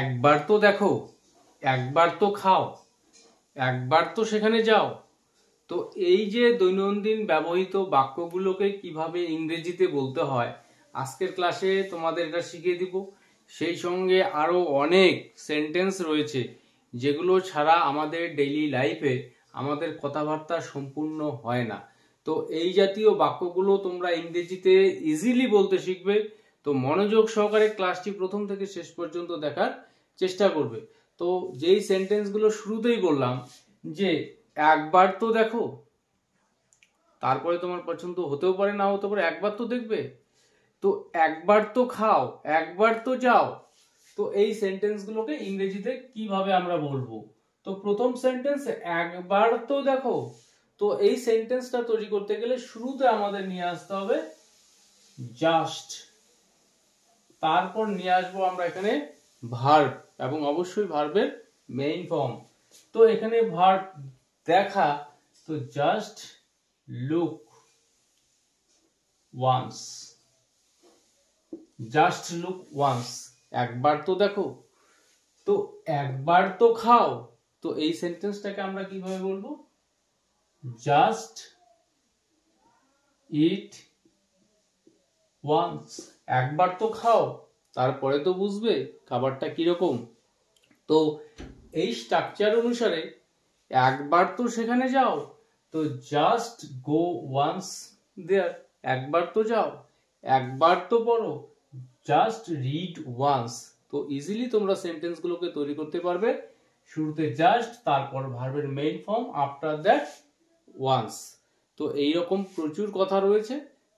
একবার তো দেখো, একবার তো খাও, একবার তো সেখানে যাও। তো এই যে দৈনন্দিন ব্যবহৃত বাক্যগুলোকে কিভাবে ইংরেজিতে বলতে হয় আজকের ক্লাসে তোমাদের এটা শিখিয়ে দিব। সেই সঙ্গে আরো অনেক সেন্টেন্স রয়েছে যেগুলো ছাড়া আমাদের ডেইলি লাইফে আমাদের কথাবার্তা সম্পূর্ণ হয় না। তো এই জাতীয় বাক্যগুলো তোমরা ইংরেজিতে ইজিলি বলতে শিখবে। তো মনোযোগ সহকারে ক্লাসটি প্রথম থেকে শেষ পর্যন্ত দেখার চেষ্টা করবে। তো যেই সেন্টেন্সগুলো শুরুতেই বললাম যে একবার তো দেখো, তারপরে তোমার পছন্দ হতেও পারে না হতে পারে, একবার তো দেখবে। তো একবার তো খাও, একবার তো যাও। তো এই সেন্টেন্সগুলোকে ইংরেজিতে কিভাবে আমরা বলবো? তো প্রথম সেন্টেন্স একবার তো দেখো। তো এই সেন্টেন্সটা তৈরি করতে গেলে শুরুতে আমাদের নিয়ে আসতে হবে জাস্ট, তারপর নিয়ে আসবো আমরা এখানে ভার্ব, এবং অবশ্যই ভার্বের মেইন ফর্ম। তো এখানে ভার্ব দেখা, তো just look once, just look once. একবার তো দেখো, তো একবার তো খাও। তো এই সেন্টেন্সটাকে আমরা কিভাবে বলবো? Just eat once. একবার তো খাও, তারপরে তো বুঝবে খাবারটা কিরকম। তো এই স্ট্রাকচার অনুসারে একবার তো সেখানে যাও, তো জাস্ট গো ওয়ান্স দেয়ার। একবার তো যাও, একবার তো পড়ো, জাস্ট রিড ওয়ান্স। তো ইজিলি তোমরা সেন্টেন্স গুলোকে তৈরি করতে পারবে। শুরুতে জাস্ট, তারপর ভার্বের main form, after that once. তো এইরকম প্রচুর কথা রয়েছে,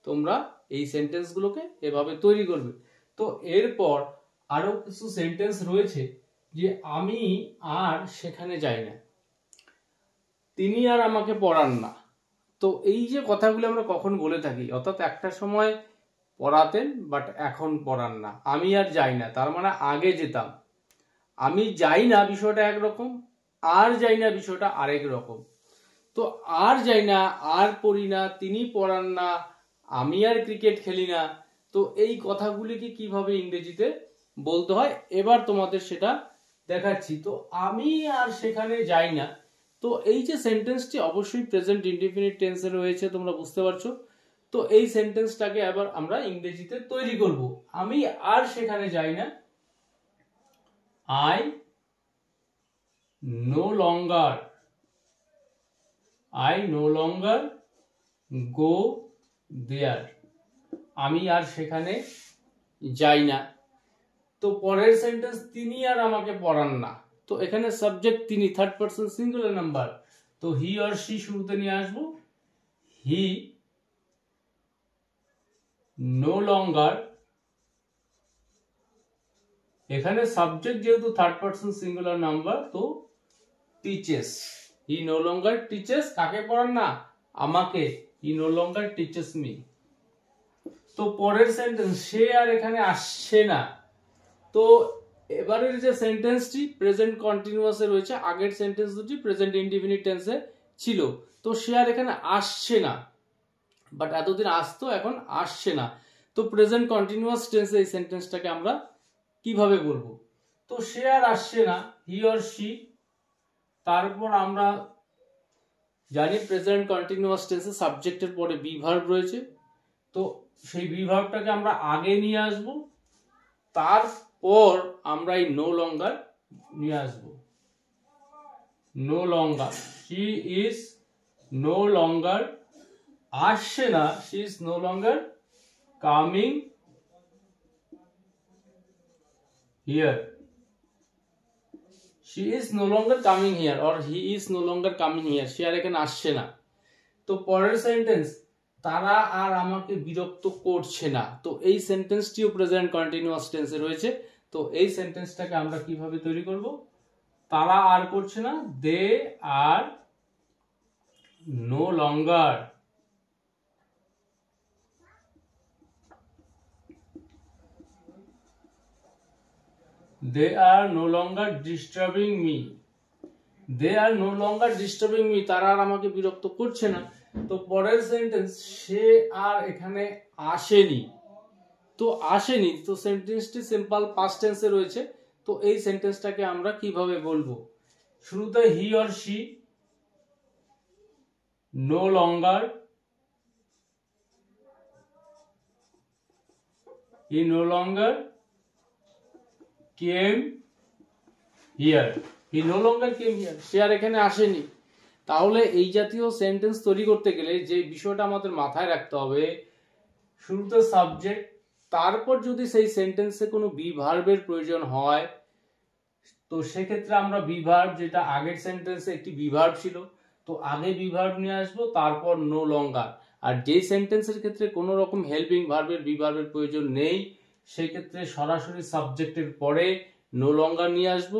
তোমরা এই সেন্টেন্স গুলোকে এভাবে তৈরি করবে। তো এরপর আরো কিছু সেন্টেন্স রয়েছে যে আমি আর সেখানে যাই না, তিনি আর আমাকে পড়ান না। তো এই যে কথাগুলো আমরা কখন বলে থাকি, অর্থাৎ একটা সময় পড়াতেন বাট এখন পড়ান না। আমি আর যাই না তার মানে আগে যেতাম, আমি যাই না বিষয়টা একরকম, আর যাই না বিষয়টা আরেক রকম। তো আর যাই না, আর পড়ি না, তিনি পড়ান না, আমি আর ক্রিকেট খেলি না। তো এই কথাগুলিকে কিভাবে ইংরেজিতে বলতে হয় এবার তোমাদের সেটা দেখাচ্ছি। তো আমি আর সেখানে যাই না, তো এই যে সেন্টেন্সটি অবশ্যই প্রেজেন্ট ইনডিফিনিট টেন্সে রয়েছে, তোমরা বুঝতে পারছো। তো এই সেন্টেন্সটাকে আবার আমরা ইংরেজিতে তৈরি করব। আমি আর সেখানে যাই না, I no longer, I no longer go there. আমি আর সেখানে যাই না। তো পরের সেন্টেন্স তিনি আর আমাকে পড়ান না। তো এখানে সাবজেক্ট তিনি, থার্ড পারসন সিঙ্গুলার নাম্বার। তো হি অর শি শুরুতে নিয়ে আসবো, হি নো লঙ্গার। এখানে সাবজেক্ট যেহেতু থার্ড পারসন সিঙ্গুলার নাম্বার, তো teaches. He no longer teaches, কাকে পড়ান না? আমাকে। He no longer teaches me. তো পরের সেন্টেন্স সে আর এখানে আসছে না। তো এবারের যে সেন্টেন্সটি প্রেজেন্ট কন্টিনিউয়াসে রয়েছে, আগের সেন্টেন্স দুটি প্রেজেন্ট ইনডিফিনিট টেন্সে ছিল। তো সে আর এখানে আসছে না, বাট এতদিন আসতো, এখন আসছে না। তো প্রেজেন্ট কন্টিনিউয়াস টেন্সে এই সেন্টেন্সটাকে আমরা কিভাবে বলবো? তো সে আর আসছে না, হি অর শি। তারপর আমরা জানি প্রেজেন্ট কন্টিনিউয়াস টেন্সে সাবজেক্টের পরে বি ভার্ব রয়েছে। তো সেই বি ভার্বটাকে আমরা আগে নিয়ে আসব, তারপর আমরা এই নো লঙ্গার নিয়ে আসব। No longer, she is no longer, আসছে না, she is no longer coming here. She is no longer coming here or he is no longer coming here, সে আর এখানে আসছে না। তো পরের সেন্টেন্স তারা আর আমাকে বিরক্ত করছে না। তো এই সেন্টেন্সটিও প্রেজেন্ট কন্টিনিউয়াস টেন্সে রয়েছে। তো এই সেন্টেন্সটাকে আমরা কিভাবে তৈরি করব? তারা আর করছে না, they are no longer, they are no longer disturbing me, they are no longer disturbing me, তারা আর আমাকে বিরক্ত করছে না। তো পরের সেন্টেন্স সে আর এখানে আসেনি। তো আসেনি, তো সেন্টেন্সটি সিম্পল পাস্ট টেন্সে রয়েছে। তো এই সেন্টেন্সটাকে আমরা কিভাবে বলবো? শুরুতে he or she no longer, he no longer came here, he no longer came here, সে আর এখানে আসেনি। তাহলে এই জাতীয় সেন্টেন্স তৈরি করতে গেলে যে বিষয়টা আমাদের মাথায় রাখতে হবে, শুরুতে সাবজেক্ট, তারপর যদি সেই সেন্টেন্সে কোনো বি ভার্বের প্রয়োজন হয় তো সেক্ষেত্রে আমরা বি ভার্ব, যেটা আগের সেন্টেন্সে একটি বি ভার্ব ছিল, তো আগে বি ভার্ব নিয়ে আসবো, তারপর নো লঙ্গার। আর যেই সেন্টেন্সের ক্ষেত্রে কোনো রকম হেল্পিং ভার্বের বি ভার্বের প্রয়োজন নেই সেই ক্ষেত্রে সরাসরি সাবজেক্টের পরে নো লঙ্গার নিয়ে আসবো,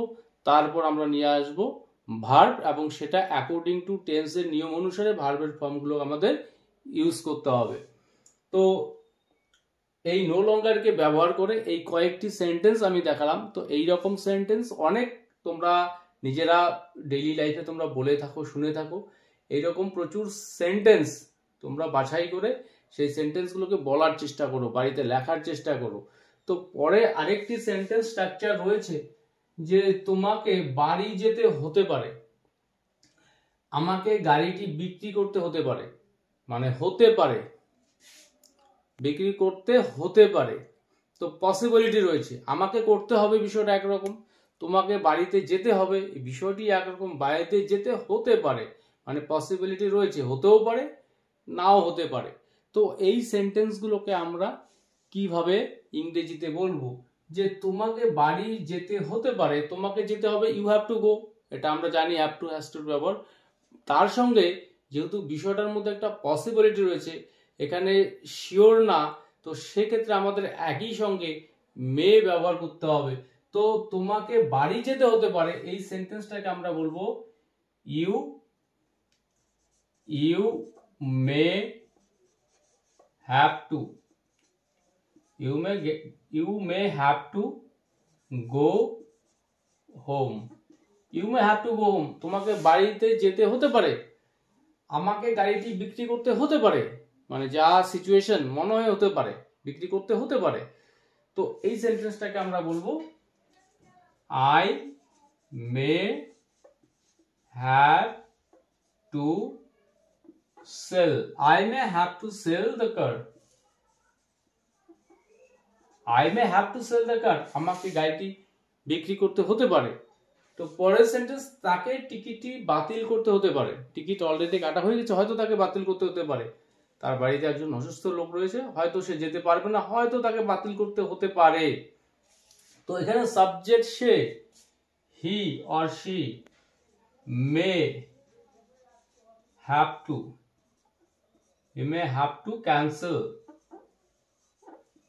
তারপর আমরা নিয়ে আসবো ভার্ব, এবং সেটা অ্যাকর্ডিং টু টেন্সের নিয়ম অনুসারে ভার্বের ফর্মগুলো আমাদের ইউজ করতে হবে। তো এই নো লঙ্গারকে ব্যবহার করে এই কয়েকটি সেন্টেন্স আমি দেখালাম। তো এই রকম সেন্টেন্স অনেক তোমরা নিজেরা ডেইলি লাইফে তোমরা বলে থাকো, শুনে থাকো, এইরকম প্রচুর সেন্টেন্স তোমরা বাছাই করে সেই সেন্টেন্সগুলোকে বলার চেষ্টা করো, বাড়িতে লেখার চেষ্টা করো। তো পরে আরেকটি সেন্টেন্স স্ট্রাকচার রয়েছে যে তোমাকে বাড়ি যেতে হতে পারে, আমাকে গাড়িটি বিক্রি করতে হতে পারে, মানে হতে পারে, বিক্রি করতে হতে পারে। তো পসিবিলিটি রয়েছে, আমাকে করতে হবে বিষয়টা একরকম, তোমাকে বাড়িতে যেতে হবে এই বিষয়টি একরকম, বাড়িতে যেতে হতে পারে মানে পসিবিলিটি রয়েছে, হতেও পারে নাও হতে পারে। তো এই সেন্টেন্সগুলোকে আমরা কিভাবে ইংরেজিতে বলবো, যে তোমাকে বাড়ি যেতে হতে পারে, তোমাকে যেতে হবে, ইউ হ্যাভ টু গো, এটা আমরা জানি হ্যাভ টু হ্যাজ টু ব্যবহার। তার সঙ্গে যেহেতু বিষয়টার মধ্যে একটা পসিবিলিটি রয়েছে, এখানে শিওর না, তো সেক্ষেত্রে আমাদের একই সঙ্গে মে ব্যবহার করতে হবে। তো তোমাকে বাড়ি যেতে হতে পারে এই সেন্টেন্সটাকে আমরা বলবো you may have to, you may have to go home, you may have to go home, তোমাকে বাড়িতে যেতে হতে পারে, আমাকে গাড়িটি বিক্রি করতে হতে পারে, মানে যা সিচুয়েশন মনে হয় হতে পারে, বিক্রি করতে হতে পারে। তো এই সেন্টেন্সটাকে আমরা বলবো I may have to sell, I may have to sell the car, I may have to sell the car, আমাকে গাড়িটি বিক্রি করতে হতে পারে। তো পরের সেন্টেন্স, তাকে টিকিটটি বাতিল করতে হতে পারে, টিকিট অলরেডি কাটা হয়ে গেছে, হয়তো তাকে বাতিল করতে হতে পারে, তার বাড়িতে একজন অসুস্থ লোক রয়েছে, হয়তো সে যেতে পারবে না, হয়তো তাকে বাতিল করতে হতে পারে। তো এখানে subject say, he or she may have two, he may have to cancel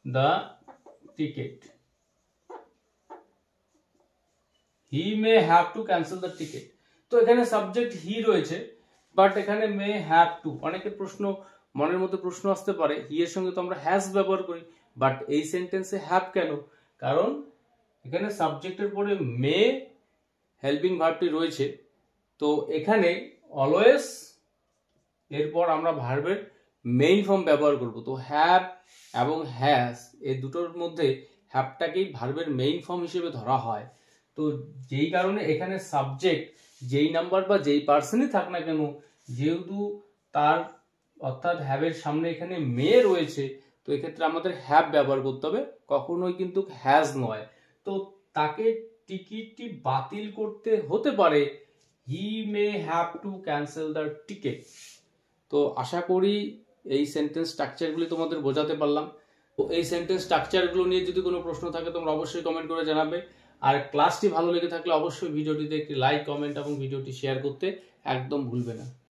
the ticket, he may have to cancel the ticket। তো এখানে সাবজেক্ট হি রয়েছে, বাট এখানে মে হ্যাভ টু। অনেকের প্রশ্ন, মনের মধ্যে প্রশ্ন আসতে পারে, হি এর সঙ্গে তো আমরা হ্যাজ ব্যবহার করি, বাট এই সেন্টেন্সে হ্যাভ কেন? কারণ এখানে সাবজেক্টের পরে মে হেল্পিং ভার্বটি রয়েছে। তো এখানে অলওয়েজ এরপর আমরা ভার্বের মেইন ফর্ম ব্যবহার করব। তো হ্যাভ এবং হ্যাজ এই দুটোর মধ্যে হ্যাভটাকেই ভার্বের মেইন ফর্ম হিসেবে ধরা হয়। তো যেই কারণে এখানে সাবজেক্ট যেই নাম্বার বা যেই পার্সনই থাক না কেন, যেহেতু তার অর্থাৎ হ্যাভের সামনে এখানে মে রয়েছে, তো এক্ষেত্রে আমাদের হ্যাভ ব্যবহার করতে হবে, কখনোই কিন্তু হ্যাজ নয়। তো তাকে টিকিটটি বাতিল করতে হতে পারে, he may have to cancel the ticket. তো আশা করি এই সেন্টেন্স স্ট্রাকচারগুলি তোমাদের বোঝাতে পারলাম। তো এই সেন্টেন্স স্ট্রাকচারগুলো নিয়ে যদি কোনো প্রশ্ন থাকে তোমরা অবশ্যই কমেন্ট করে জানাবে। আর ক্লাসটি ভালো লেগে থাকলে অবশ্যই ভিডিওটিতে একটি লাইক, কমেন্ট এবং ভিডিওটি শেয়ার করতে একদম ভুলবে না।